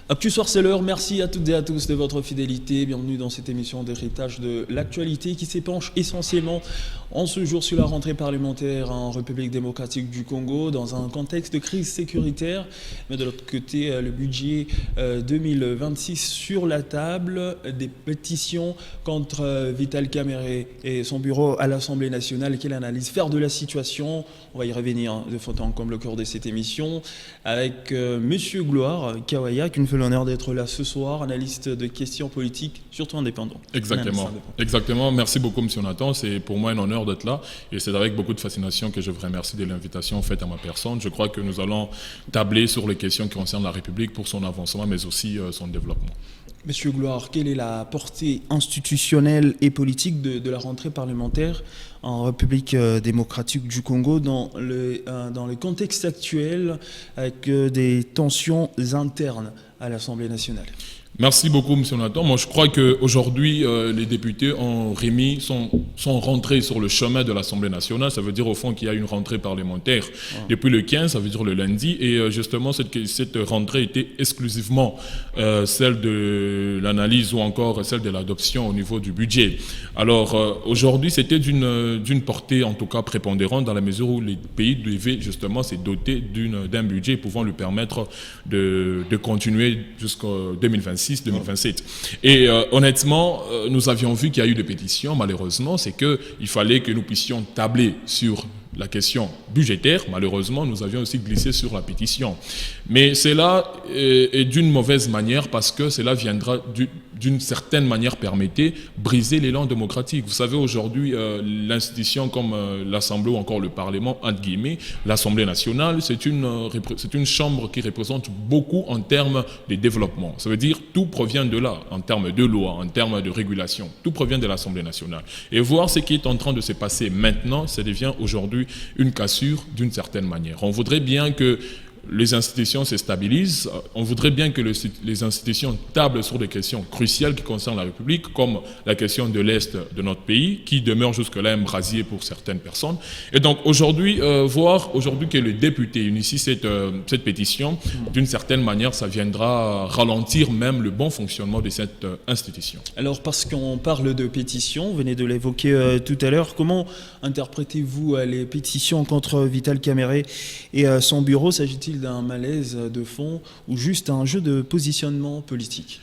Actu Soir, c'est l'heure. Merci à toutes et à tous de votre fidélité. Bienvenue dans cette émission d'héritage de l'actualité qui s'épanche essentiellement en ce jour sur la rentrée parlementaire en République démocratique du Congo dans un contexte de crise sécuritaire. Mais de l'autre côté, le budget 2026 sur la table, des pétitions contre Vital Kamerhe et son bureau à l'Assemblée nationale. Quelle analyse faire de la situation? On va y revenir de fond en comble au cours de cette émission avec Monsieur Gloire Kawaya, qui nous fait l'honneur d'être là ce soir, analyste de questions politiques, surtout indépendant. Exactement. Merci beaucoup, M. Nathan. C'est pour moi un honneur d'être là. Et c'est avec beaucoup de fascination que je vous remercie de l'invitation faite à ma personne. Je crois que nous allons tabler sur les questions qui concernent la République pour son avancement, mais aussi son développement. Monsieur Gloire, quelle est la portée institutionnelle et politique de la rentrée parlementaire en République démocratique du Congo dans le contexte actuel avec des tensions internes à l'Assemblée nationale? Merci beaucoup, M. Nathan. Moi, je crois qu'aujourd'hui, les députés sont rentrés sur le chemin de l'Assemblée nationale. Ça veut dire, au fond, qu'il y a une rentrée parlementaire depuis le 15, ça veut dire le lundi. Et justement, cette rentrée était exclusivement celle de l'analyse ou encore celle de l'adoption au niveau du budget. Alors, aujourd'hui, c'était d'une portée, en tout cas, prépondérante dans la mesure où les pays devaient justement se doter d'un budget pouvant lui permettre de continuer jusqu'en 2026. 2027. Et honnêtement, nous avions vu qu'il y a eu des pétitions, malheureusement, c'est qu'il fallait que nous puissions tabler sur la question budgétaire. Malheureusement, nous avions aussi glissé sur la pétition. Mais cela est d'une mauvaise manière parce que cela viendra d'une certaine manière permettait briser l'élan démocratique. Vous savez, aujourd'hui, l'institution comme l'Assemblée ou encore le Parlement, entre guillemets, l'Assemblée nationale, c'est une chambre qui représente beaucoup en termes de développement. Ça veut dire tout provient de là, en termes de loi, en termes de régulation. Tout provient de l'Assemblée nationale. Et voir ce qui est en train de se passer maintenant, ça devient aujourd'hui une cassure d'une certaine manière. On voudrait bien que les institutions se stabilisent. On voudrait bien que les institutions tablent sur des questions cruciales qui concernent la République, comme la question de l'Est de notre pays, qui demeure jusque-là un brasier pour certaines personnes. Et donc aujourd'hui, voir aujourd'hui que les députés unissent cette pétition, d'une certaine manière, ça viendra ralentir même le bon fonctionnement de cette institution. Alors, parce qu'on parle de pétition, vous venez de l'évoquer tout à l'heure, comment interprétez-vous les pétitions contre Vital Kamerhe et son bureau? S'agit-il d'un malaise de fond ou juste un jeu de positionnement politique?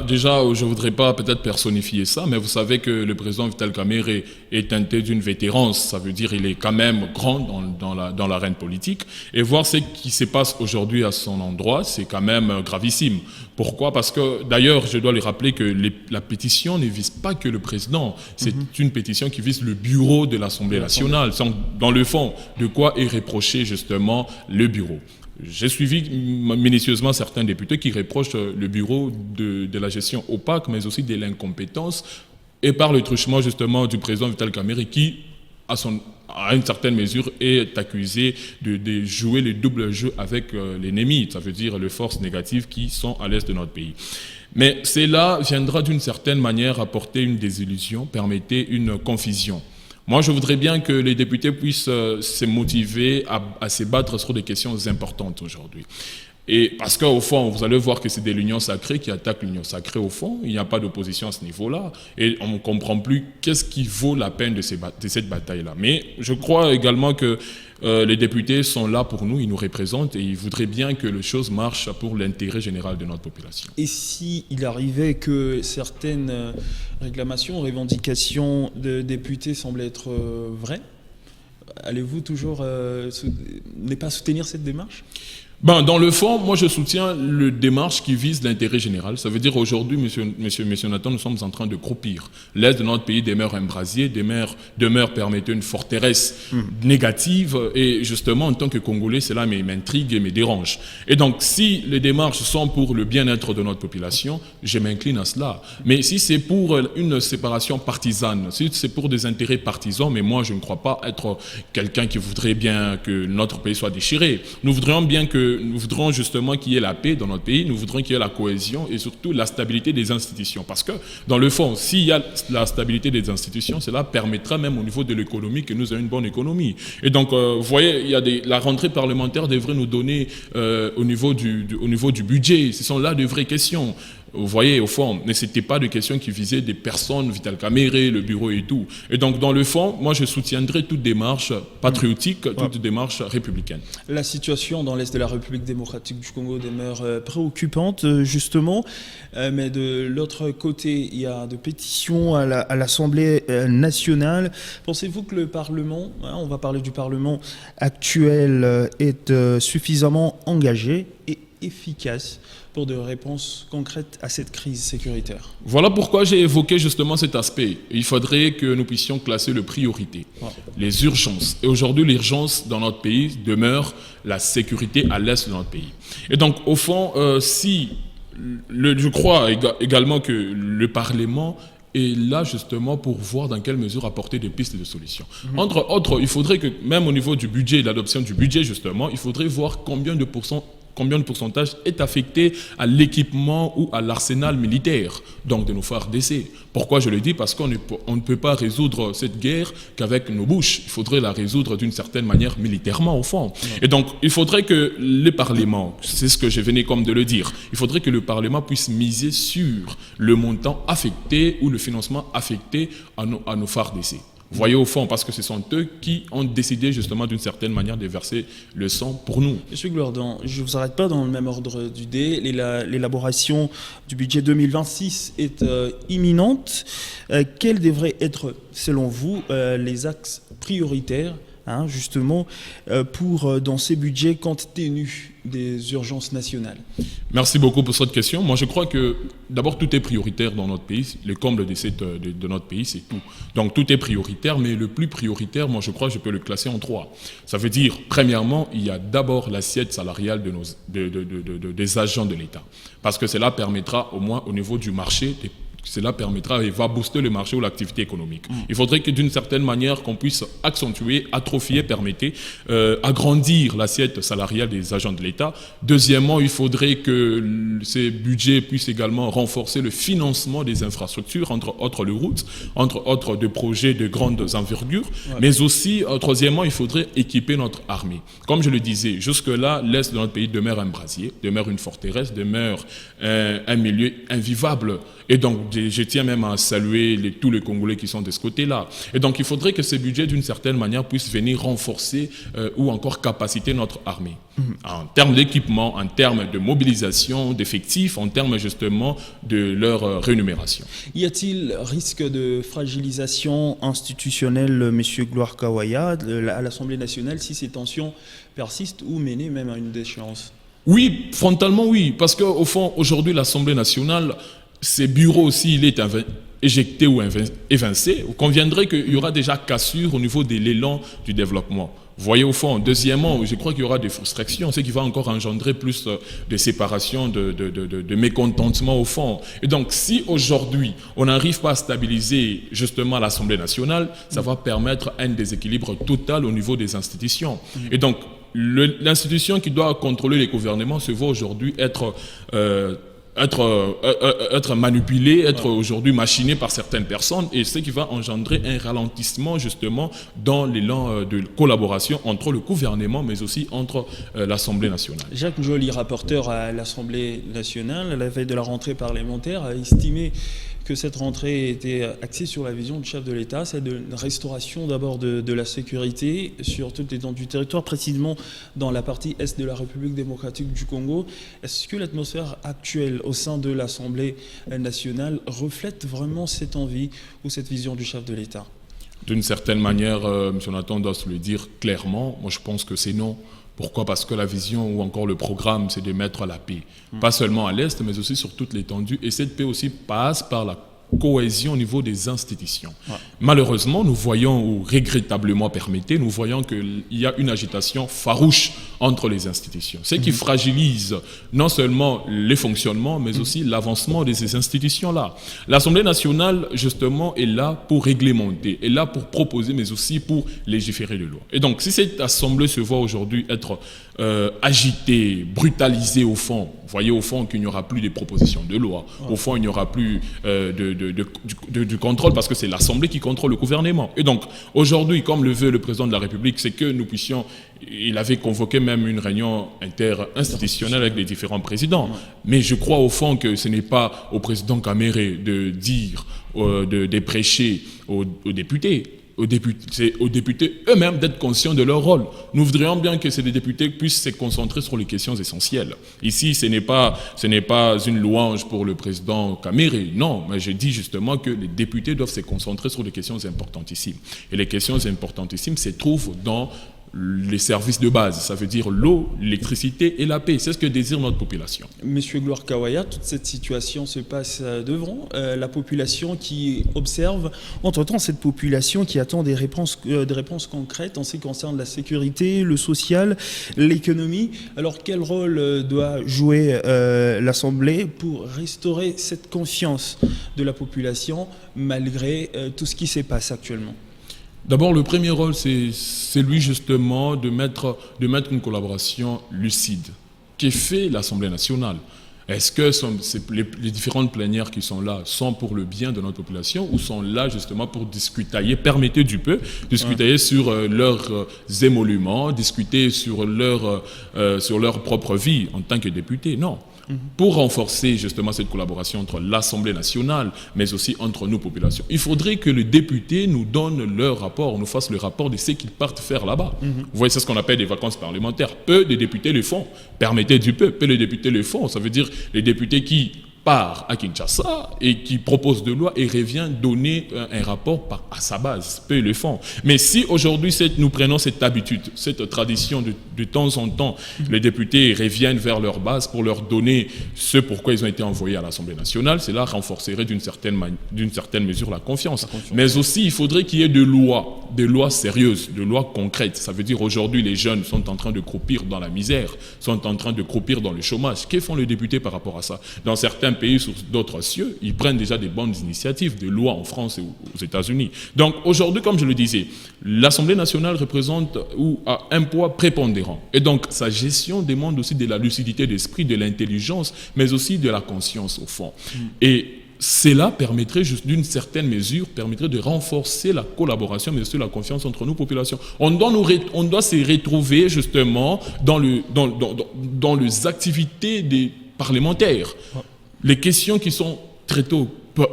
Déjà, je ne voudrais pas peut-être personnifier ça, mais vous savez que le président Vital Kamerhe est teinté d'une vétérance. Ça veut dire qu'il est quand même grand dans l'arène politique. Et voir ce qui se passe aujourd'hui à son endroit, c'est quand même gravissime. Pourquoi? Parce que, d'ailleurs, je dois lui rappeler que la pétition ne vise pas que le président. C'est une pétition qui vise le bureau de l'Assemblée nationale. Dans le fond, de quoi est reproché justement le bureau. J'ai suivi minutieusement certains députés qui reprochent le bureau de la gestion opaque, mais aussi de l'incompétence et par le truchement justement du président Vital Kamerhe qui, à une certaine mesure, est accusé de jouer le double jeu avec l'ennemi, ça veut dire les forces négatives qui sont à l'est de notre pays. Mais cela viendra d'une certaine manière apporter une désillusion, permettre une confusion. Moi, je voudrais bien que les députés puissent se motiver à se battre sur des questions importantes aujourd'hui. Et parce qu'au fond, vous allez voir que c'est de l'union sacrée qui attaque l'union sacrée au fond. Il n'y a pas d'opposition à ce niveau-là. Et on ne comprend plus qu'est-ce qui vaut la peine de cette bataille-là. Mais je crois également que les députés sont là pour nous, ils nous représentent et ils voudraient bien que les choses marchent pour l'intérêt général de notre population. Et s'il arrivait que certaines réclamations, revendications de députés semblent être vraies, allez-vous toujours ne pas soutenir cette démarche ? Dans le fond, moi je soutiens le démarche qui vise l'intérêt général. Ça veut dire aujourd'hui, monsieur Nathan, nous sommes en train de croupir. L'Est de notre pays demeure un brasier, demeure permettre une forteresse négative. Et justement, en tant que Congolais, cela m'intrigue et me dérange. Et donc, si les démarches sont pour le bien-être de notre population, je m'incline à cela. Mais si c'est pour une séparation partisane, si c'est pour des intérêts partisans, mais moi je ne crois pas être quelqu'un qui voudrait bien que notre pays soit déchiré. Nous voudrions bien que nous voudrons justement qu'il y ait la paix dans notre pays, nous voudrons qu'il y ait la cohésion et surtout la stabilité des institutions. Parce que, dans le fond, s'il y a la stabilité des institutions, cela permettra même au niveau de l'économie que nous ayons une bonne économie. Et donc, vous voyez, la rentrée parlementaire devrait nous donner, au niveau du budget, ce sont là de vraies questions. Vous voyez, au fond, mais ce n'était pas de questions qui visaient des personnes, Vital Caméré, le bureau et tout. Et donc, dans le fond, moi, je soutiendrai toute démarche patriotique, toute démarche républicaine. La situation dans l'Est de la République démocratique du Congo demeure préoccupante, justement. Mais de l'autre côté, il y a de pétitions à l'Assemblée nationale. Pensez-vous que le Parlement, on va parler du Parlement actuel, est suffisamment engagé et efficace pour des réponses concrètes à cette crise sécuritaire? Voilà pourquoi j'ai évoqué justement cet aspect. Il faudrait que nous puissions classer les priorités, les urgences. Et aujourd'hui, l'urgence dans notre pays demeure la sécurité à l'est de notre pays. Et donc, au fond, je crois également que le Parlement est là justement pour voir dans quelle mesure apporter des pistes de solutions. Entre autres, il faudrait que, même au niveau du budget, l'adoption du budget justement, il faudrait voir combien de pourcentage est affecté à l'équipement ou à l'arsenal militaire, donc de nos FARDC. Pourquoi je le dis? Parce qu'on ne peut pas résoudre cette guerre qu'avec nos bouches. Il faudrait la résoudre d'une certaine manière militairement, au fond. Et donc, il faudrait que les parlements, c'est ce que je venais comme de le dire, il faudrait que le Parlement puisse miser sur le montant affecté ou le financement affecté à nos FARDC. Vous voyez, au fond, parce que ce sont eux qui ont décidé justement d'une certaine manière de verser le sang pour nous. Monsieur Glourdon, je ne vous arrête pas dans le même ordre d'idée. L'élaboration du budget 2026 est imminente. Quels devraient être, selon vous, les axes prioritaires justement, dans ces budgets compte tenu des urgences nationales? Merci beaucoup pour cette question. Moi, je crois que d'abord, tout est prioritaire dans notre pays. Le comble de notre pays, c'est tout. Donc, tout est prioritaire, mais le plus prioritaire, moi, je crois que je peux le classer en 3. Ça veut dire, premièrement, il y a d'abord l'assiette salariale des agents de l'État. Parce que cela permettra, au moins au niveau du marché, cela permettra et va booster le marché ou l'activité économique. Il faudrait que d'une certaine manière qu'on puisse accentuer, atrophier, agrandir l'assiette salariale des agents de l'État. Deuxièmement, il faudrait que ces budgets puissent également renforcer le financement des infrastructures, entre autres les routes, entre autres des projets de grandes envergures. Mais aussi, troisièmement, il faudrait équiper notre armée. Comme je le disais, jusque-là, l'Est de notre pays demeure un brasier, demeure une forteresse, demeure un milieu invivable. Et donc, je tiens même à saluer tous les Congolais qui sont de ce côté-là. Et donc, il faudrait que ces budgets, d'une certaine manière, puissent venir renforcer ou encore capaciter notre armée. En termes d'équipement, en termes de mobilisation, d'effectifs, en termes justement de leur rémunération. Y a-t-il risque de fragilisation institutionnelle, M. Gloire Kawaya, à l'Assemblée nationale, si ces tensions persistent ou mènent même à une déchéance? Oui, frontalement oui. Parce qu'au fond, aujourd'hui, l'Assemblée nationale, ces bureaux aussi, il est éjecté ou évincé, vous conviendrez qu'il y aura déjà cassure au niveau de l'élan du développement. Vous voyez, au fond, deuxièmement, je crois qu'il y aura des frustrations, ce qui va encore engendrer plus de séparation, de mécontentement au fond. Et donc, si aujourd'hui, on n'arrive pas à stabiliser justement l'Assemblée nationale, ça va permettre un déséquilibre total au niveau des institutions. Et donc, l'institution qui doit contrôler les gouvernements se voit aujourd'hui être manipulé, être aujourd'hui machiné par certaines personnes, et ce qui va engendrer un ralentissement justement dans l'élan de collaboration entre le gouvernement mais aussi entre l'Assemblée nationale. Jacques Joly, rapporteur à l'Assemblée nationale, à la veille de la rentrée parlementaire, a estimé que cette rentrée était axée sur la vision du chef de l'État, c'est de restauration d'abord de la sécurité sur toute l'étendue du territoire, précisément dans la partie est de la République démocratique du Congo. Est-ce que l'atmosphère actuelle au sein de l'Assemblée nationale reflète vraiment cette envie ou cette vision du chef de l'État? D'une certaine manière, M. Nathan doit se le dire clairement. Moi, je pense que c'est non. Pourquoi? Parce que la vision ou encore le programme, c'est de mettre la paix. Pas seulement à l'Est, mais aussi sur toute l'étendue. Et cette paix aussi passe par la cohésion au niveau des institutions. Malheureusement, nous voyons, ou regrettablement permettez, nous voyons qu'il y a une agitation farouche entre les institutions. Ce qui fragilise non seulement les fonctionnements, mais aussi l'avancement de ces institutions-là. L'Assemblée nationale, justement, est là pour réglementer, est là pour proposer, mais aussi pour légiférer les lois. Et donc, si cette Assemblée se voit aujourd'hui être agitée, brutalisée au fond, vous voyez au fond qu'il n'y aura plus de propositions de loi, au fond il n'y aura plus du contrôle, parce que c'est l'Assemblée qui contrôle le gouvernement. Et donc, aujourd'hui, comme le veut le président de la République, c'est que nous puissions, il avait convoqué même une réunion interinstitutionnelle avec les différents présidents. Mais je crois au fond que ce n'est pas au président Caméré de dire, de prêcher aux députés. C'est aux députés eux-mêmes d'être conscients de leur rôle. Nous voudrions bien que ces députés puissent se concentrer sur les questions essentielles. Ici, ce n'est pas une louange pour le président Caméré, non, mais je dis justement que les députés doivent se concentrer sur les questions importantissimes. Et les questions importantissimes se trouvent dans les services de base, ça veut dire l'eau, l'électricité et la paix. C'est ce que désire notre population. Monsieur Gloire Kawaya, toute cette situation se passe devant la population qui observe. Entre-temps, cette population qui attend des réponses concrètes en ce qui concerne la sécurité, le social, l'économie. Alors, quel rôle doit jouer l'Assemblée pour restaurer cette confiance de la population malgré tout ce qui se passe actuellement ? D'abord, le premier rôle, c'est celui justement de mettre une collaboration lucide, qui fait l'Assemblée nationale. Est-ce que les différentes plénières qui sont là sont pour le bien de notre population ou sont là justement pour discuter, permettez du peu, discuter sur leurs émoluments, discuter sur leur propre vie en tant que député? Non. Pour renforcer justement cette collaboration entre l'Assemblée nationale, mais aussi entre nous, populations, il faudrait que les députés nous donnent leur rapport, nous fassent le rapport de ce qu'ils partent faire là-bas. Vous voyez, c'est ce qu'on appelle des vacances parlementaires. Peu de députés le font. Permettez du peu les députés le font. Ça veut dire les députés qui part à Kinshasa et qui propose de loi et revient donner un rapport à sa base. Peu le font. Mais si aujourd'hui nous prenons cette habitude, cette tradition de temps en temps, les députés reviennent vers leur base pour leur donner ce pourquoi ils ont été envoyés à l'Assemblée nationale, cela renforcerait d'une certaine mesure la confiance. Mais aussi, il faudrait qu'il y ait des lois sérieuses, des lois concrètes. Ça veut dire aujourd'hui, les jeunes sont en train de croupir dans la misère, sont en train de croupir dans le chômage. Que font les députés par rapport à ça? Dans certains pays, sur d'autres cieux, ils prennent déjà des bonnes initiatives, des lois en France et aux États-Unis. Donc aujourd'hui, comme je le disais, l'Assemblée nationale représente ou a un poids prépondérant. Et donc sa gestion demande aussi de la lucidité d'esprit, de l'intelligence, mais aussi de la conscience au fond. Et cela permettrait, d'une certaine mesure, de renforcer la collaboration, mais aussi la confiance entre nous, populations. On doit se retrouver justement dans les activités des parlementaires. Les questions qui sont traitées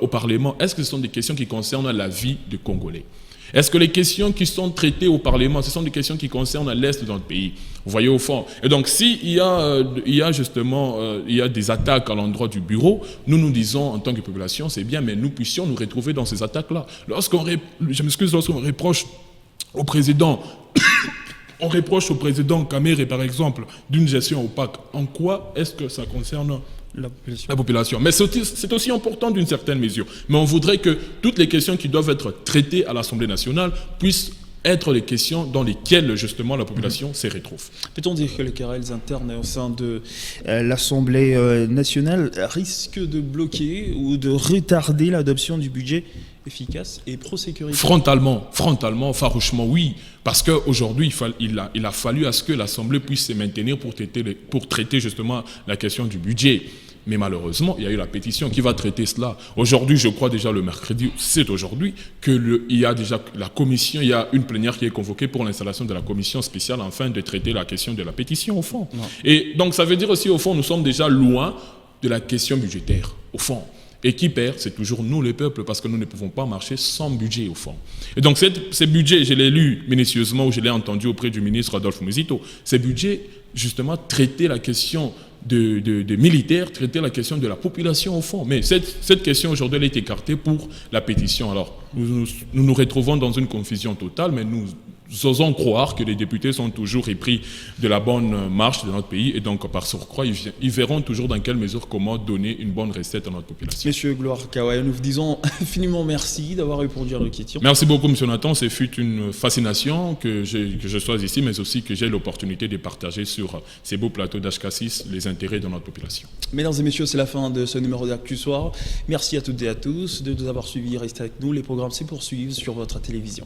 au Parlement, est-ce que ce sont des questions qui concernent la vie des Congolais? Est-ce que les questions qui sont traitées au Parlement, ce sont des questions qui concernent l'Est de notre pays? Vous voyez au fond. Et donc, s'il y a des attaques à l'endroit du bureau, nous disons en tant que population, c'est bien, mais nous puissions nous retrouver dans ces attaques-là. Lorsqu'on reproche au président... On reproche au président Caméré, par exemple, d'une gestion opaque. En quoi est-ce que ça concerne la population? Mais c'est aussi important d'une certaine mesure. Mais on voudrait que toutes les questions qui doivent être traitées à l'Assemblée nationale puissent être les questions dans lesquelles justement la population se retrouve. Peut-on dire que les querelles internes au sein de l'Assemblée nationale risquent de bloquer ou de retarder l'adoption du budget efficace et pro-sécurité? Frontalement, farouchement, oui. Parce qu'aujourd'hui, il a fallu à ce que l'Assemblée puisse se maintenir pour traiter justement la question du budget. Mais malheureusement, il y a eu la pétition qui va traiter cela. Aujourd'hui, je crois déjà le mercredi, c'est aujourd'hui, il y a déjà la commission, il y a une plénière qui est convoquée pour l'installation de la commission spéciale afin de traiter la question de la pétition au fond. Non. Et donc ça veut dire aussi au fond, nous sommes déjà loin de la question budgétaire au fond. Et qui perd, c'est toujours nous, les peuples, parce que nous ne pouvons pas marcher sans budget, au fond. Et donc, ces budgets, je l'ai lu minutieusement, ou je l'ai entendu auprès du ministre Adolphe Muzito, ces budgets, justement, traitaient la question de militaires, traiter la question de la population, au fond. Mais cette question, aujourd'hui, elle est écartée pour la pétition. Alors, nous nous retrouvons dans une confusion totale, mais osons croire que les députés sont toujours épris de la bonne marche de notre pays et donc par surcroît, ils verront toujours dans quelle mesure comment donner une bonne recette à notre population. Monsieur Gloire Kawaya, nous vous disons infiniment merci d'avoir répondu à nos questions. Merci beaucoup, monsieur Nathan. Ce fut une fascination que je sois ici, mais aussi que j'ai l'opportunité de partager sur ces beaux plateaux d'HK6 les intérêts de notre population. Mesdames et messieurs, c'est la fin de ce numéro d'Actu Soir. Merci à toutes et à tous de nous avoir suivis. Restez avec nous. Les programmes se poursuivent sur votre télévision.